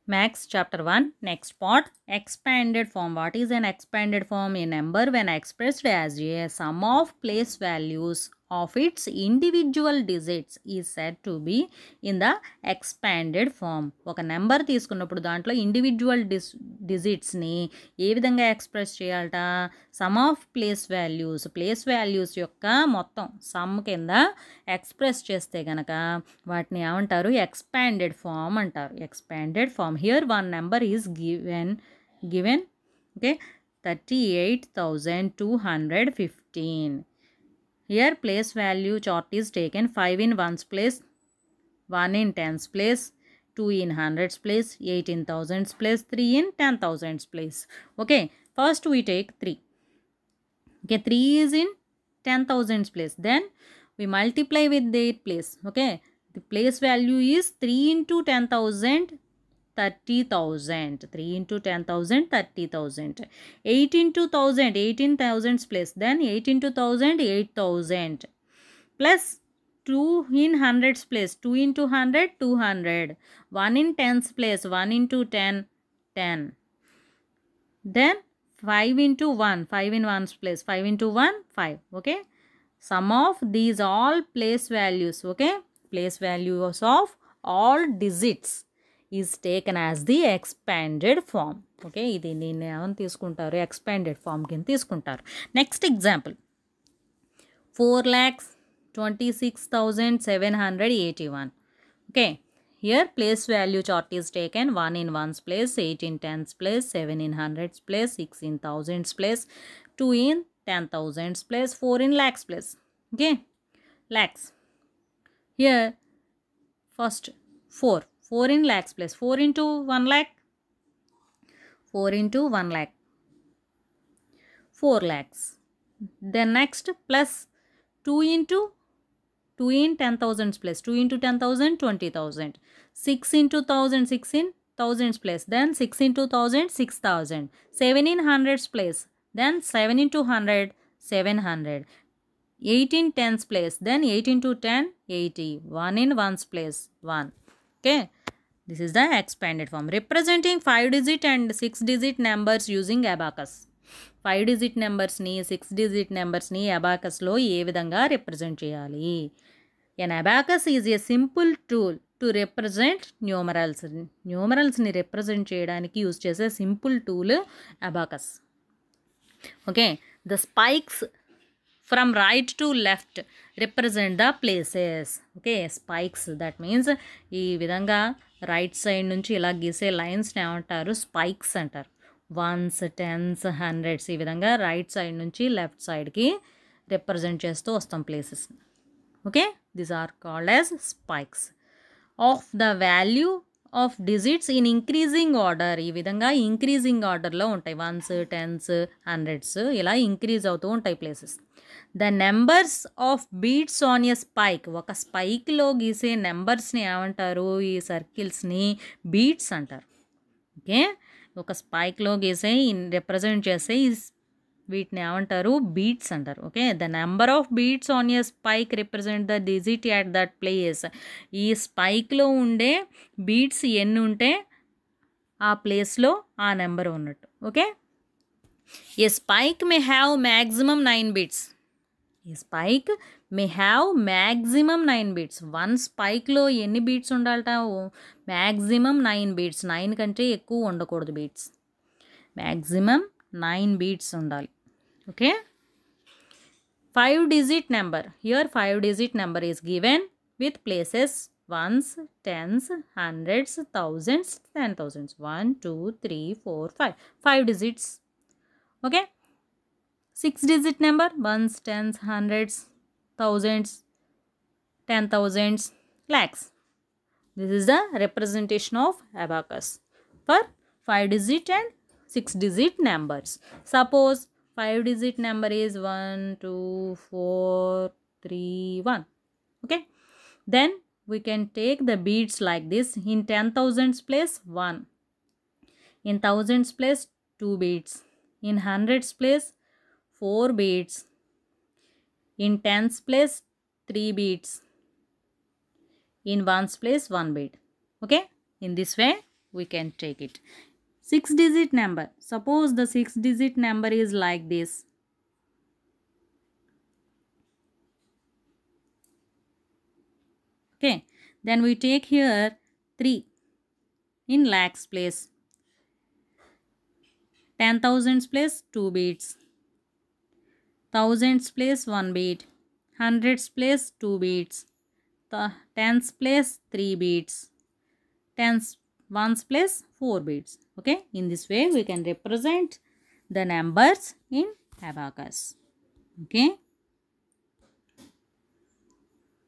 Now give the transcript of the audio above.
Max chapter 1 next part expanded form. What is an expanded form? A number when expressed as a sum of place values of its individual digits is said to be in the expanded form. ఒక number తీసుకున్నప్పుడు దాంట్లో individual డిజిట్స్ని ఏ విధంగా express చేయాలట? Some of place values యొక్క మొత్తం some కింద express చేస్తే గనక వాటిని ఏమంటారు? ఎక్స్పాండెడ్ ఫామ్ అంటారు. Expanded form. Here one number is given okay 38,215. Here place value chart is taken. 5 in 1's place, 1 in 10's place, 2 in 100's place, 8 in 1000's place, 3 in 10,000's place. Okay, first we take 3. Okay, 3 is in 10,000's place. Then we multiply with their place. Okay, the place value is 3 into 10,000, 30,000. 3 into 10,000, 30,000. 8 into 1,000, 18,000's place. Then 8 into 1,000, 8,000. Plus 2 in 100's place. 2 into 100, 200. 1 in 10's place. 1 into 10, 10. Then 5 into 1. 5 in 1's place. 5 into 1, 5. Okay. Sum of these all place values. Okay. Place values of all digits is taken as the expanded form. Okay, ఇది నేను ఏమని తీసుకుంటారు? Expanded form కింద తీసుకుంటారు. Next example 4,26,781. Okay, here place value chart is taken. 1 in 1's place, 8 in 10's place, 7 in 100's place, 6 in 1000's place, 2 in 10,000's place, 4 in lakhs place. Okay, lakhs. Here first 4 in lakhs place. 4 into 1 lakh. 4 into 1 lakh. 4 lakhs. Then next plus 2 into 2 in 10,000's place. 2 into 10,000, 20,000. 6 into 1,000, 6 in 1,000's place. Then 6 into 1,000, 6,000. 7 in 100's place. Then 7 into 100, 700. 8 in 10's place. Then 8 into 10, 80. 1 in 1's place, 1. Okay, this is the expanded form representing 5-digit and 6-digit numbers using abacus. 5-digit numbers ni 6-digit numbers ni abacus lo ఏ విధంగా represent చేయాలి? An abacus is a simple tool to represent numerals. Numerals ని represent చేయడానికి use చేసే simple tool abacus. Okay, the spikes from right to left represent the places. Okay, spikes, that means ఈ విధంగా right side నుంచి ఇలా గీసే లైన్స్ని ఏమంటారు? Spikes అంటారు. 1s, 10s, 100s ఈ విధంగా రైట్ సైడ్ నుంచి లెఫ్ట్ సైడ్కి రిప్రజెంట్ చేస్తూ వస్తాం places. Okay, these are called as spikes of the value of digits in increasing order. ఈ విధంగా ఇంక్రీజింగ్ ఆర్డర్లో ఉంటాయి. 1s, 10s, 100s ఇలా ఇంక్రీజ్ అవుతూ ఉంటాయి places. The numbers of beats on a spike. ఒక స్పైక్లో గీసే నెంబర్స్ని ఏమంటారు? ఈ సర్కిల్స్ని బీట్స్ అంటారు. ఓకే, ఒక స్పైక్లో గీసే రిప్రజెంట్ చేసే వీటిని ఏమంటారు? బీట్స్ అంటారు. Okay, the number of beats on a spike represent the digit at that place. ఈ స్పైక్లో ఉండే బీట్స్ ఎన్ని ఉంటే ఆ ప్లేస్లో ఆ నెంబర్ ఉన్నట్టు. Okay, a spike may have maximum 9 beats. ఈ spike may have maximum 9 beats. One స్పైక్లో ఎన్ని బీట్స్ ఉండాలట? Maximum 9 beats. 9 కంటే ఎక్కువ ఉండకూడదు బీట్స్. మ్యాక్సిమం 9 బీట్స్ ఉండాలి. Okay, 5-digit number. Here 5-digit number is given with places 1s, 10s, 100s, 1000s, 10,000s. 1, 2, 3, 4, 5. 5 digits. Okay, 6-digit number 1s, 10s, 100s, 1000s, 10,000s, lakhs. This is the representation of abacus for 5-digit and 6-digit numbers. Suppose 5-digit number is 1, 2, 4, 3, 1. Okay, then we can take the beads like this. In 10,000's place 1. In 1000's place 2 beads. In 100's place 4 beads. In 10's place 3 beads. In 1's place 1 bead. Okay, in this way we can take it. 6-digit number. Suppose the 6-digit number is like this. Okay, then we take here 3 in lakhs place. 10,000s place 2 beads. Thousands place 1 bead. Hundreds place 2 beads. Tens place 3 beads. Tens ones place 4 beads. Okay, in this way we can represent the numbers in abacus. Okay.